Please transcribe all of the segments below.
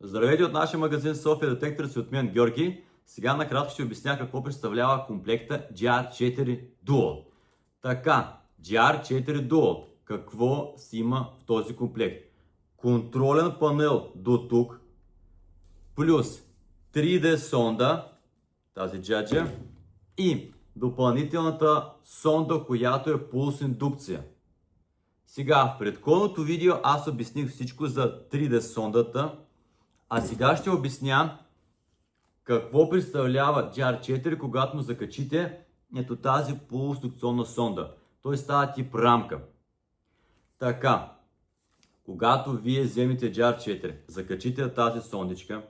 Здравейте от нашия магазин София Детектори от мен Георги. Сега накратко ще обясня какво представлява комплекта GR4 Duo. Така, GR4 Duo. Какво си има в този комплект? Контролен панел до тук, плюс 3D сонда, тази джаджа, и допълнителната сонда, която е пулс индукция. Сега, в предходното видео аз обясних всичко за 3D сондата, а сега ще обясня какво представлява GR4, когато му закачите ето тази полуиндукционна сонда. Той става тип рамка. Така, когато вие вземете GR4, закачите тази сондичка,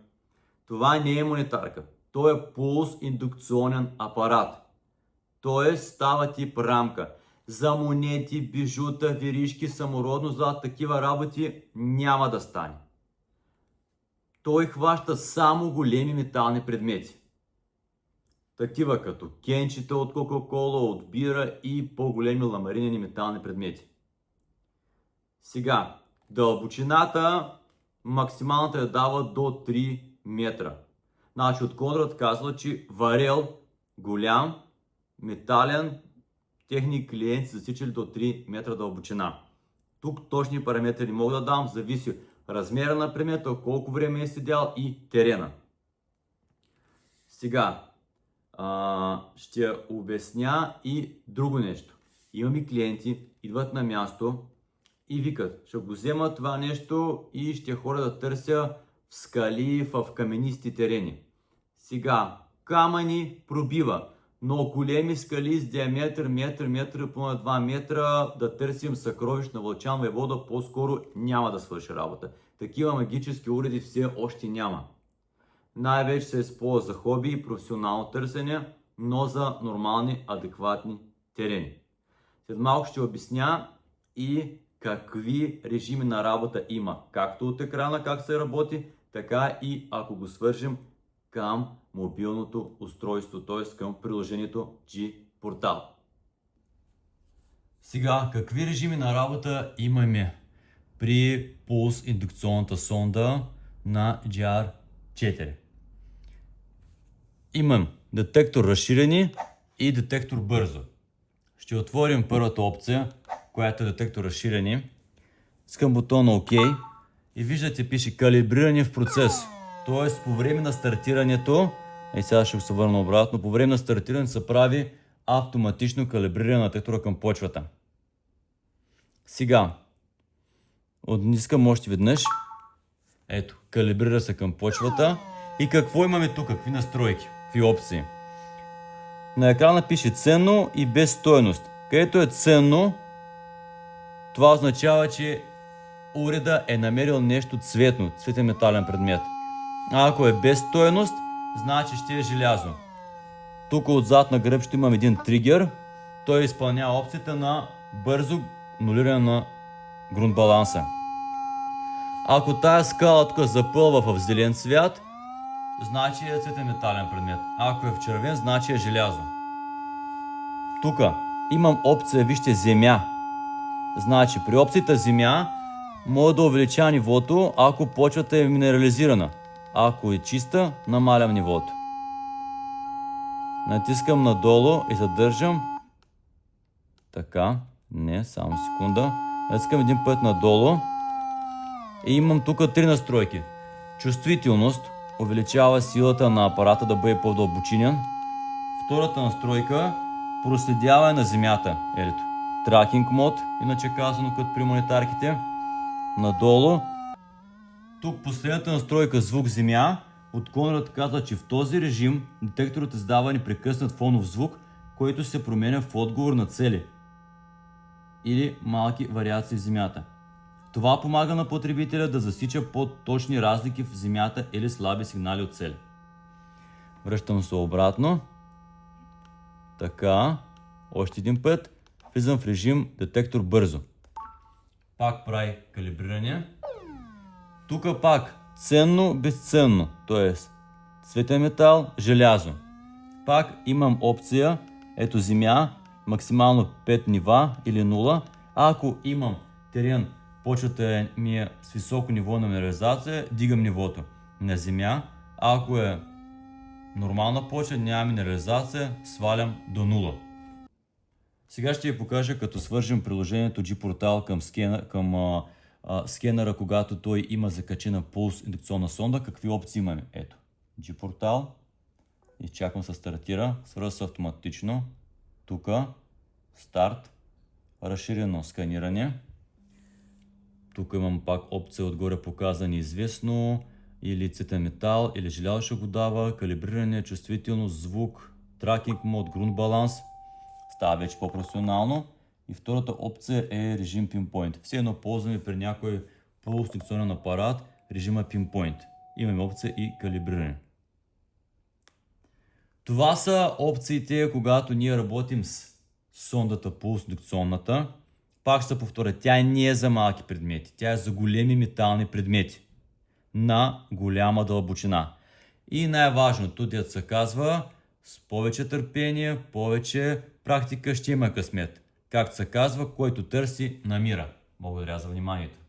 това не е монетарка. То е пулс-индукционен апарат. Тоест става тип рамка. За монети, бижута, виришки, самородно злато, такива работи няма да стане. Той хваща само големи метални предмети. Такива като кенчета от Кока-Кола, от бира и по-големи ламаринени метални предмети. Сега, дълбочината максималната я дава до 3 метра. Значи от Конрад казва, че варел голям, метален, техни клиенти са засичали до 3 метра дълбочина. Тук точни параметри не мога да дам, зависи размера на предмета, колко време е седял и терена. Сега ще обясня и друго нещо. Имаме клиенти, идват на място и викат, ще го взема това нещо и ще ходя да търся в скали, в каменисти терени. Сега, камъни пробива, но големи скали с диаметър метър и по 2 метра да търсим съкровищ на Вълчан Войвода по-скоро няма да свърши работа. Такива магически уреди все още няма. Най-вече се използва за хоби и професионално търсене, но за нормални, адекватни терени. След малко ще обясня и какви режими на работа има, както от екрана как се работи, така и ако го свържем към мобилното устройство, т.е. към приложението G-Portal. Сега, какви режими на работа имаме при пулс индукционната сонда на GR4? Имам детектор разширени и детектор бързо. Ще отворим първата опция, която е детектор разширени. Искам бутона OK и виждате, пише калибриране в процес. Т.е. по време на стартирането, и сега ще се върна обратно, по време на стартирането се прави автоматично калибриране на детектора към почвата. Сега, искам още веднъж. Ето, калибрира се към почвата. И какво имаме тук? Какви настройки? Какви опции? На екрана пише ценно и без стойност. Където е ценно, това означава, че уреда е намерил нещо цветно, цветен метален предмет. А ако е без стойност, значи ще е желязо. Тук отзад на гръб ще имам един тригер. Той изпълнява опцията на бързо нулиране на грунт баланса. Ако тая скала тук запълва в зелен цвят, значи е цветен метален предмет. Ако е в червен, значи е желязо. Тук имам опция, вижте, земя. Значи при опцията земя мога да увелича нивото, ако почвата е минерализирана. Ако е чиста, намалям нивото. Натискам надолу и задържам. Така, не, само секунда. Натискам един път надолу. И имам тук 3 настройки. Чувствителност увеличава силата на апарата да бъде по-дълбочинен. Втората настройка проследяване на земята. Ето, тракинг мод, иначе казано като при монетарките. Надолу. Тук последната настройка звук земя. От Конрад казва, че в този режим детекторът издава непрекъснат фонов звук, който се променя в отговор на цели или малки вариации в земята. Това помага на потребителя да засича по-точни разлики в земята или слаби сигнали от цели. Връщам се обратно. Така, още един път. Влизам в режим детектор бързо. Пак прави калибриране. Тук пак ценно, безценно, т.е. цветен метал, желязо. Пак имам опция, ето земя, максимално 5 нива или 0. А ако имам терен, почвата ми е с високо ниво на минерализация, дигам нивото. на земя. Ако е нормална почва, няма минерализация, свалям до 0. Сега ще ви покажа, като свържем приложението G-Portal към скенера, когато той има закачена пулс индукционна сонда, какви опции имаме. Ето, G-Portal. Изчаквам се стартира, свързва се автоматично. Тук, старт, разширено сканиране. Тук имам пак опция отгоре показани известно, или цветен метал, или желязо ще го дава, калибриране, чувствителност, звук, тракинг мод, грунт баланс. Става вече по-професионално. И втората опция е режим Pinpoint. Все едно ползваме при някой полуиндукционен апарат режима Pinpoint. Имаме опция и калибриране. Това са опциите, когато ние работим с сондата пулсиндукционната. Пак ще се повторя, тя не е за малки предмети, тя е за големи метални предмети на голяма дълбочина. И най-важното, дето се казва, с повече търпение, повече практика ще има късмет. Както се казва, който търси, намира. Благодаря за вниманието.